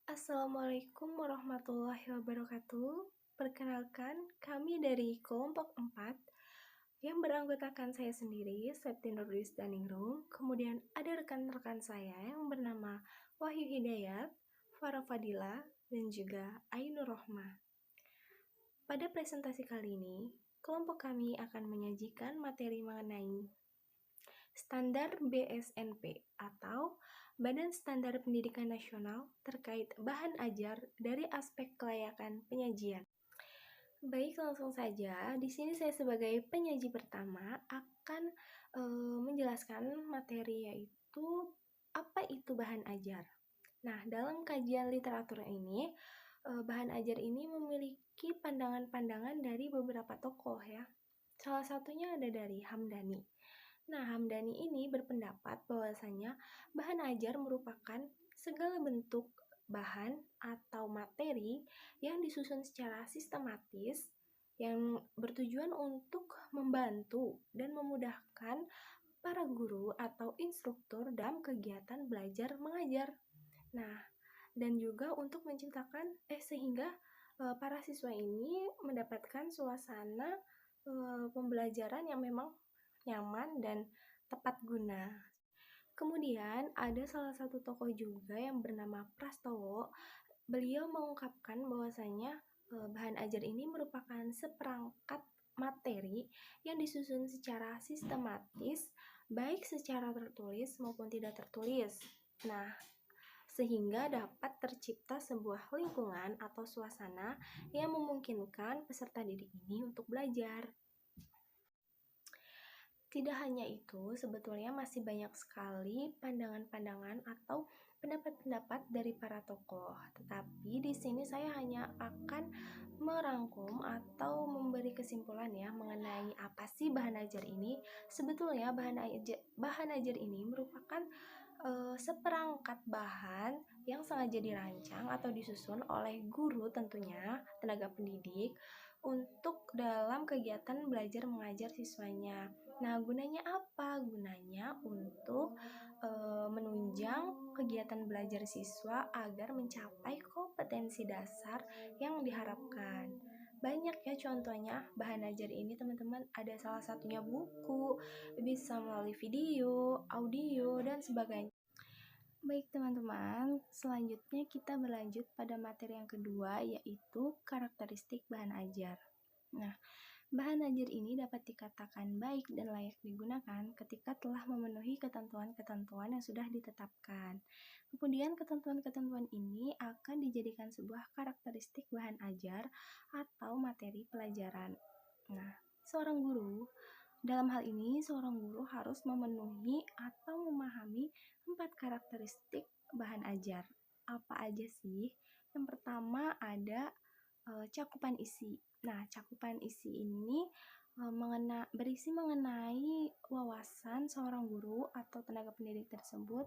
Assalamualaikum warahmatullahi wabarakatuh. Perkenalkan, kami dari kelompok 4 yang beranggotakan saya sendiri, Septi Nurlis Daningrum. Kemudian ada rekan-rekan saya yang bernama Wahyu Hidayat, Farah Fadila, dan juga Ainur Rohmah. Pada presentasi kali ini, kelompok kami akan menyajikan materi mengenai Standar BSNP atau Badan Standar Pendidikan Nasional terkait bahan ajar dari aspek kelayakan penyajian. Baik, langsung saja. Di sini saya sebagai penyaji pertama akan menjelaskan materi yaitu apa itu bahan ajar. Nah, dalam kajian literatur ini, bahan ajar ini memiliki pandangan-pandangan dari beberapa tokoh ya. Salah satunya ada dari Hamdani. Nah, Hamdani ini berpendapat bahwasanya bahan ajar merupakan segala bentuk bahan atau materi yang disusun secara sistematis yang bertujuan untuk membantu dan memudahkan para guru atau instruktur dalam kegiatan belajar mengajar. Nah, dan juga untuk menciptakan sehingga para siswa ini mendapatkan suasana pembelajaran yang memang nyaman dan tepat guna. Kemudian ada salah satu tokoh juga yang bernama Prastowo. Beliau mengungkapkan bahwasanya bahan ajar ini merupakan seperangkat materi yang disusun secara sistematis, baik secara tertulis maupun tidak tertulis. Nah, sehingga dapat tercipta sebuah lingkungan atau suasana yang memungkinkan peserta didik ini untuk belajar. Tidak hanya itu, sebetulnya masih banyak sekali pandangan-pandangan atau pendapat-pendapat dari para tokoh. Tetapi di sini saya hanya akan merangkum atau memberi kesimpulan ya mengenai apa sih bahan ajar ini. Sebetulnya bahan ajar ini merupakan seperangkat bahan yang sengaja dirancang atau disusun oleh guru tentunya, tenaga pendidik, untuk dalam kegiatan belajar mengajar siswanya. Nah, gunanya apa? Gunanya untuk menunjang kegiatan belajar siswa agar mencapai kompetensi dasar yang diharapkan. Banyak ya contohnya bahan ajar ini teman-teman, ada salah satunya buku, bisa melalui video, audio, dan sebagainya. Baik teman-teman, selanjutnya kita berlanjut pada materi yang kedua yaitu karakteristik bahan ajar. Nah, bahan ajar ini dapat dikatakan baik dan layak digunakan ketika telah memenuhi ketentuan-ketentuan yang sudah ditetapkan. Kemudian ketentuan-ketentuan ini akan dijadikan sebuah karakteristik bahan ajar atau materi pelajaran. Nah, dalam hal ini seorang guru harus memenuhi atau memahami 4 karakteristik bahan ajar. Apa aja sih? Yang pertama ada cakupan isi. Nah, cakupan isi ini berisi mengenai wawasan seorang guru atau tenaga pendidik tersebut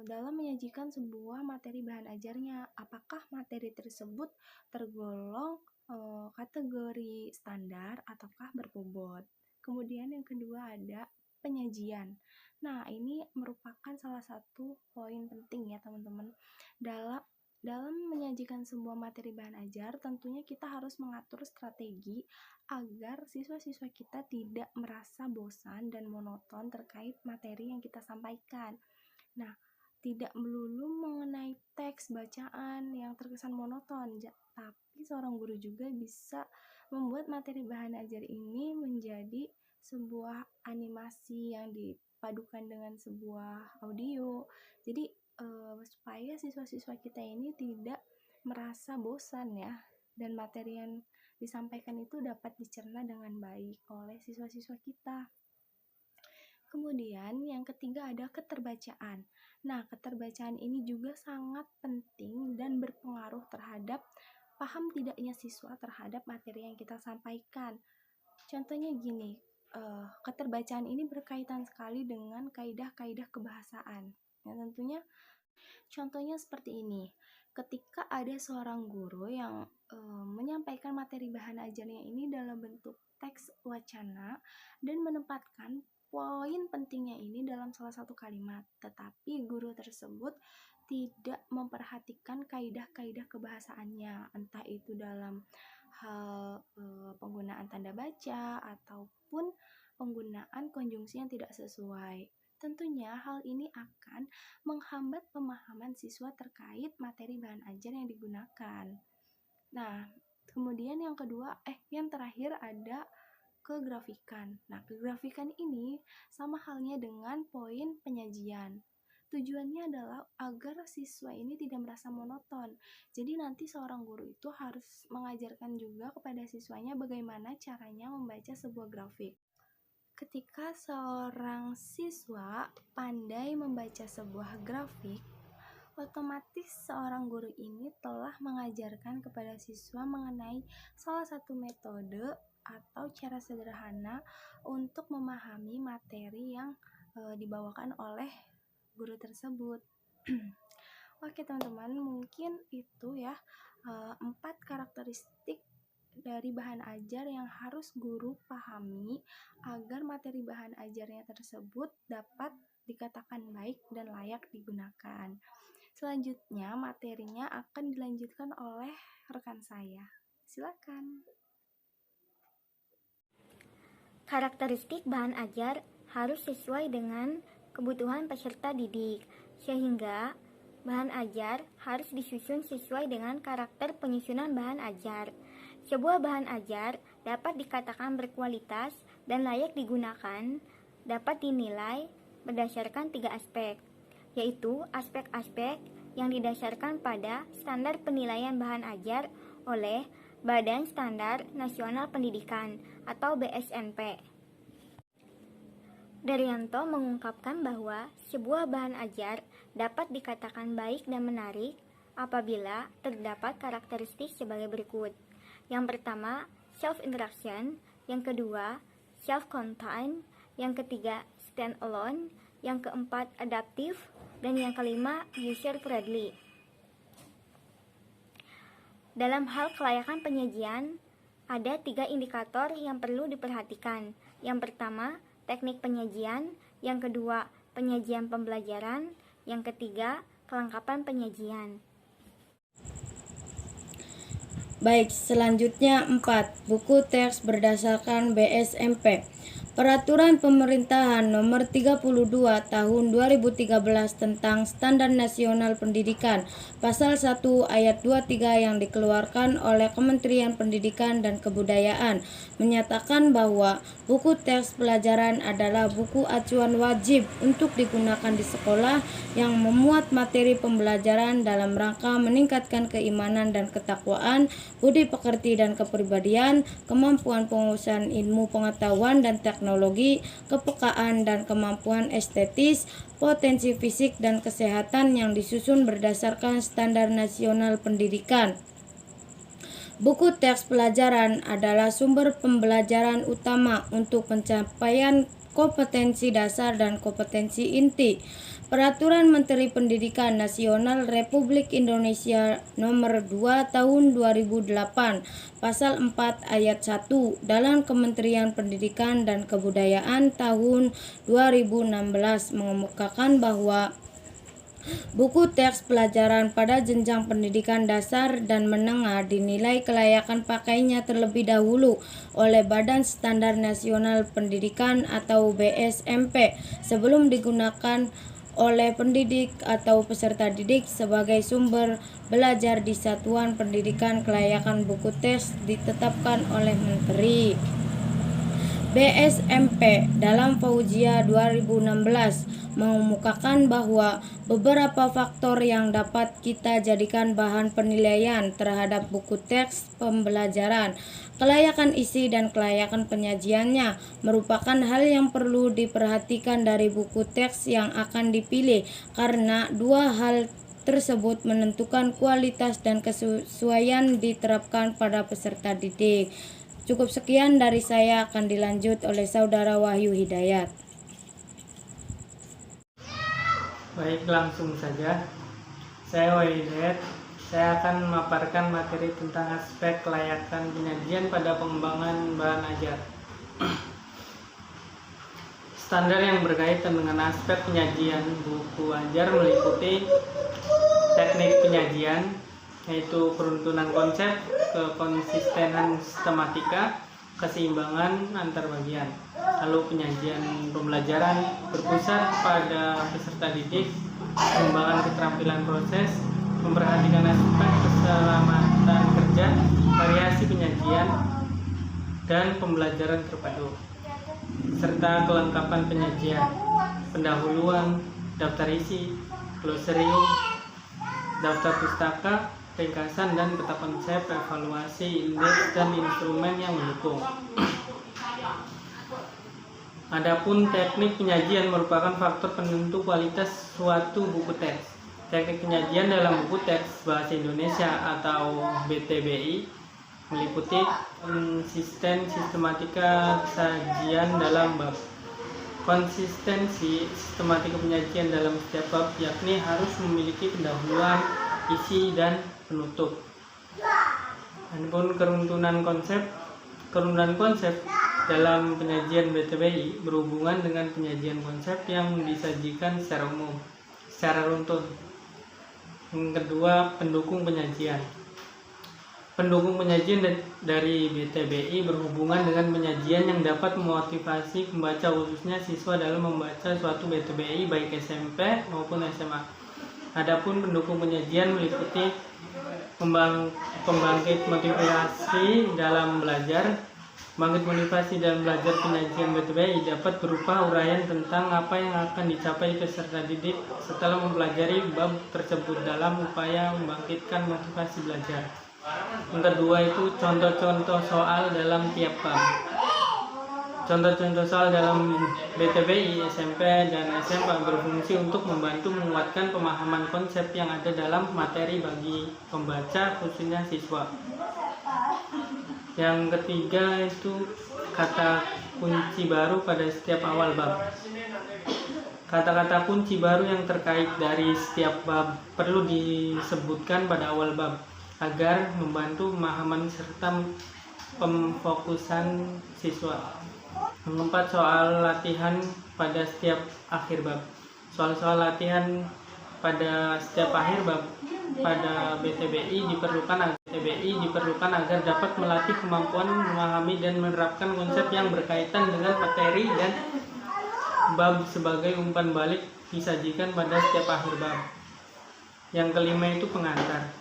dalam menyajikan sebuah materi bahan ajarnya. Apakah materi tersebut tergolong kategori standar ataukah berbobot? Kemudian yang kedua ada penyajian. Nah, ini merupakan salah satu poin penting ya teman-teman. Dalam menyajikan sebuah materi bahan ajar, tentunya kita harus mengatur strategi agar siswa-siswa kita tidak merasa bosan dan monoton terkait materi yang kita sampaikan. Nah, tidak melulu mengenai teks bacaan yang terkesan monoton, tapi seorang guru juga bisa membuat materi bahan ajar ini menjadi sebuah animasi yang dipadukan dengan sebuah audio. Jadi supaya siswa-siswa kita ini tidak merasa bosan ya, dan materi yang disampaikan itu dapat dicerna dengan baik oleh siswa-siswa kita. Kemudian yang ketiga ada keterbacaan. Nah, keterbacaan ini juga sangat penting dan berpengaruh terhadap paham tidaknya siswa terhadap materi yang kita sampaikan. Contohnya gini, keterbacaan ini berkaitan sekali dengan kaidah-kaidah kebahasaan. Ya, tentunya contohnya seperti ini. Ketika ada seorang guru yang menyampaikan materi bahan ajarnya ini dalam bentuk teks wacana dan menempatkan poin pentingnya ini dalam salah satu kalimat, tetapi guru tersebut tidak memperhatikan kaidah-kaidah kebahasaannya, entah itu dalam hal penggunaan tanda baca ataupun penggunaan konjungsi yang tidak sesuai. Tentunya hal ini akan menghambat pemahaman siswa terkait materi bahan ajar yang digunakan. Nah, kemudian yang terakhir ada kegrafikan. Nah, kegrafikan ini sama halnya dengan poin penyajian. Tujuannya adalah agar siswa ini tidak merasa monoton. Jadi nanti seorang guru itu harus mengajarkan juga kepada siswanya bagaimana caranya membaca sebuah grafik. Ketika seorang siswa pandai membaca sebuah grafik, otomatis seorang guru ini telah mengajarkan kepada siswa mengenai salah satu metode atau cara sederhana untuk memahami materi yang dibawakan oleh guru tersebut. Oke teman-teman, mungkin itu ya 4 karakteristik dari bahan ajar yang harus guru pahami agar materi bahan ajarnya tersebut dapat dikatakan baik dan layak digunakan. Selanjutnya materinya akan dilanjutkan oleh rekan saya. Silakan. Karakteristik bahan ajar harus sesuai dengan kebutuhan peserta didik, sehingga bahan ajar harus disusun sesuai dengan karakter penyusunan bahan ajar. Sebuah bahan ajar dapat dikatakan berkualitas dan layak digunakan, dapat dinilai berdasarkan 3 aspek, yaitu aspek-aspek yang didasarkan pada standar penilaian bahan ajar oleh Badan Standar Nasional Pendidikan atau BSNP. Daryanto mengungkapkan bahwa sebuah bahan ajar dapat dikatakan baik dan menarik apabila terdapat karakteristik sebagai berikut. Yang pertama, self-interaction, yang kedua, self-contained, yang ketiga, stand-alone, yang keempat, adaptive, dan yang kelima, user-friendly. Dalam hal kelayakan penyajian, ada 3 indikator yang perlu diperhatikan. Yang pertama, teknik penyajian, yang kedua, penyajian pembelajaran, yang ketiga, kelengkapan penyajian. Baik, selanjutnya 4. Buku teks berdasarkan BSMP. Peraturan Pemerintahan Nomor 32 Tahun 2013 tentang Standar Nasional Pendidikan, Pasal 1 Ayat 23 yang dikeluarkan oleh Kementerian Pendidikan dan Kebudayaan menyatakan bahwa buku teks pelajaran adalah buku acuan wajib untuk digunakan di sekolah yang memuat materi pembelajaran dalam rangka meningkatkan keimanan dan ketakwaan, budi pekerti dan kepribadian, kemampuan penguasaan ilmu pengetahuan dan teknologi, kepekaan dan kemampuan estetis, potensi fisik dan kesehatan yang disusun berdasarkan standar nasional pendidikan. Buku teks pelajaran adalah sumber pembelajaran utama untuk pencapaian kompetensi dasar dan kompetensi inti. Peraturan Menteri Pendidikan Nasional Republik Indonesia Nomor 2 Tahun 2008, Pasal 4 Ayat 1 dalam Kementerian Pendidikan dan Kebudayaan tahun 2016 mengemukakan bahwa buku teks pelajaran pada jenjang pendidikan dasar dan menengah dinilai kelayakan pakainya terlebih dahulu oleh Badan Standar Nasional Pendidikan atau BSMP sebelum digunakan oleh pendidik atau peserta didik sebagai sumber belajar di satuan pendidikan. Kelayakan buku teks ditetapkan oleh Menteri. BSMP dalam Fauzia 2016 mengemukakan bahwa beberapa faktor yang dapat kita jadikan bahan penilaian terhadap buku teks pembelajaran, kelayakan isi dan kelayakan penyajiannya merupakan hal yang perlu diperhatikan dari buku teks yang akan dipilih, karena 2 hal tersebut menentukan kualitas dan kesesuaian diterapkan pada peserta didik. Cukup sekian dari saya, akan dilanjut oleh Saudara Wahyu Hidayat. Baik, langsung saja. Saya Wahyu Hidayat. Saya akan memaparkan materi tentang aspek kelayakan penyajian pada pengembangan bahan ajar. Standar yang berkaitan dengan aspek penyajian buku ajar meliputi teknik penyajian, yaitu keruntuhan konsep, kekonsistenan sistematika, keseimbangan antar bagian. Lalu penyajian pembelajaran berpusat pada peserta didik, pengembangan keterampilan proses, memperhatikan aspek keselamatan kerja, variasi penyajian, dan pembelajaran terpadu, serta kelengkapan penyajian, pendahuluan, daftar isi, glosarium, daftar pustaka, ringkasan dan peta konsep, evaluasi, indeks, dan instrumen yang mendukung. Adapun teknik penyajian merupakan faktor penentu kualitas suatu buku teks. Teknik penyajian dalam buku teks bahasa Indonesia atau BTBI meliputi konsisten sistematika sajian dalam bab. Konsistensi sistematika penyajian dalam setiap bab yakni harus memiliki pendahuluan, isi, dan penutup. Adapun keruntuhan konsep dalam penyajian BTBI berhubungan dengan penyajian konsep yang disajikan secara umum, secara runtun. Yang kedua, pendukung penyajian. Pendukung penyajian dari BTBI berhubungan dengan penyajian yang dapat memotivasi pembaca, khususnya siswa, dalam membaca suatu BTBI baik SMP maupun SMA. Adapun pendukung penyajian meliputi pembangkit motivasi dalam belajar. Pembangkit motivasi dalam belajar penyajian BTBI dapat berupa uraian tentang apa yang akan dicapai peserta didik setelah mempelajari bab tersebut dalam upaya membangkitkan motivasi belajar. Yang kedua itu contoh-contoh soal dalam tiap bab. Contoh-contoh soal dalam BTBI, SMP, dan SMA berfungsi untuk membantu menguatkan pemahaman konsep yang ada dalam materi bagi pembaca, khususnya siswa. Yang ketiga itu kata kunci baru pada setiap awal bab. Kata-kata kunci baru yang terkait dari setiap bab perlu disebutkan pada awal bab agar membantu pemahaman serta pemfokusan siswa. Yang keempat, soal latihan pada setiap akhir bab. Soal-soal latihan pada setiap akhir bab pada BTBI diperlukan agar dapat melatih kemampuan memahami dan menerapkan konsep yang berkaitan dengan materi dan bab sebagai umpan balik disajikan pada setiap akhir bab. Yang kelima itu pengantar.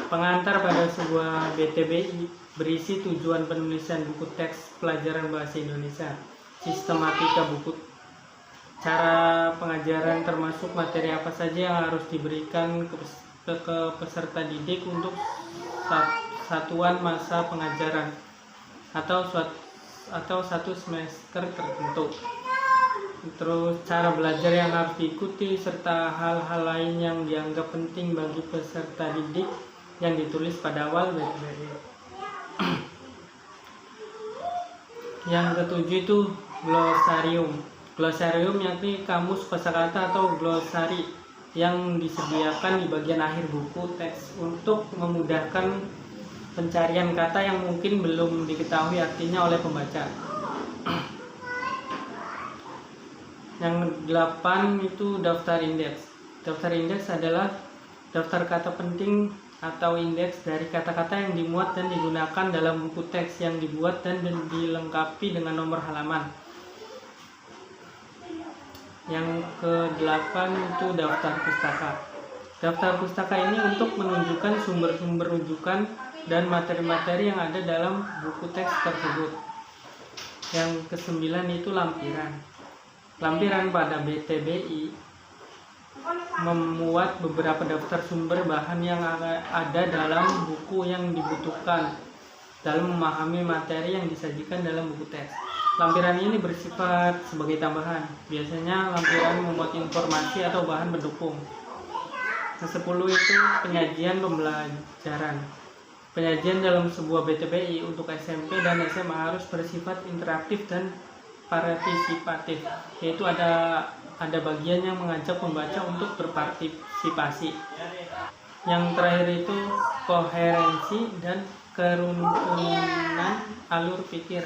Pengantar pada sebuah BTBI berisi tujuan penulisan buku teks pelajaran bahasa Indonesia, sistematika buku, cara pengajaran termasuk materi apa saja yang harus diberikan ke peserta didik untuk satuan masa pengajaran atau satu semester tertentu. Terus cara belajar yang harus diikuti serta hal-hal lain yang dianggap penting bagi peserta didik yang ditulis pada awal BTBI. Yang ketujuh itu glosarium. Glosarium yakni kamus kosakata atau glosari yang disediakan di bagian akhir buku teks untuk memudahkan pencarian kata yang mungkin belum diketahui artinya oleh pembaca. Yang 8 itu daftar indeks. Daftar indeks adalah daftar kata penting atau indeks dari kata-kata yang dimuat dan digunakan dalam buku teks yang dibuat dan dilengkapi dengan nomor halaman. Yang ke-8 itu daftar pustaka. Daftar pustaka ini untuk menunjukkan sumber-sumber rujukan dan materi-materi yang ada dalam buku teks tersebut. Yang ke-9 itu lampiran. Lampiran pada BTBI memuat beberapa daftar sumber bahan yang ada dalam buku yang dibutuhkan dalam memahami materi yang disajikan dalam buku teks. Lampiran ini bersifat sebagai tambahan. Biasanya lampiran memuat informasi atau bahan pendukung. Yang 10 itu penyajian pembelajaran. Penyajian dalam sebuah BTBI untuk SMP dan SMA harus bersifat interaktif dan partisipatif, yaitu ada bagian yang mengajak pembaca untuk berpartisipasi. Yang terakhir itu koherensi dan keruntuhan alur pikir.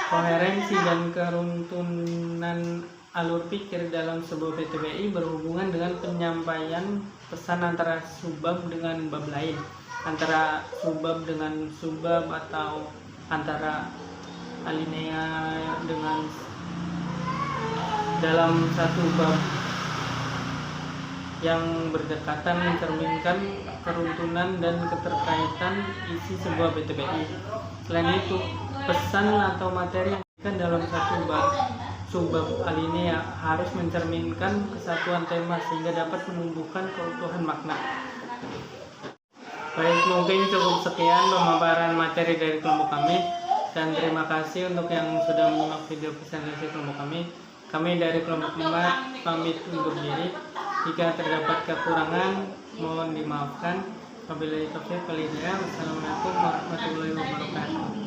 Koherensi dan keruntuhan alur pikir dalam sebuah PTBI berhubungan dengan penyampaian pesan antara subbab dengan bab lain, antara subbab dengan subbab, atau antara alinea dengan dalam satu bab yang berdekatan, mencerminkan keruntuhan dan keterkaitan isi sebuah PTBI. Selain itu, pesan atau materi yang diberikan dalam satu bab subbab alinea harus mencerminkan kesatuan tema sehingga dapat menumbuhkan keutuhan makna. Baik, mungkin cukup sekian pemaparan materi dari kelompok kami, dan terima kasih untuk yang sudah menyimak video presentasi kelompok kami. Kami dari kelompok 4 pamit undur diri. Jika terdapat kekurangan, mohon dimaafkan. Wabillahi taufiq wal hidayah. Wassalamualaikum warahmatullahi wabarakatuh.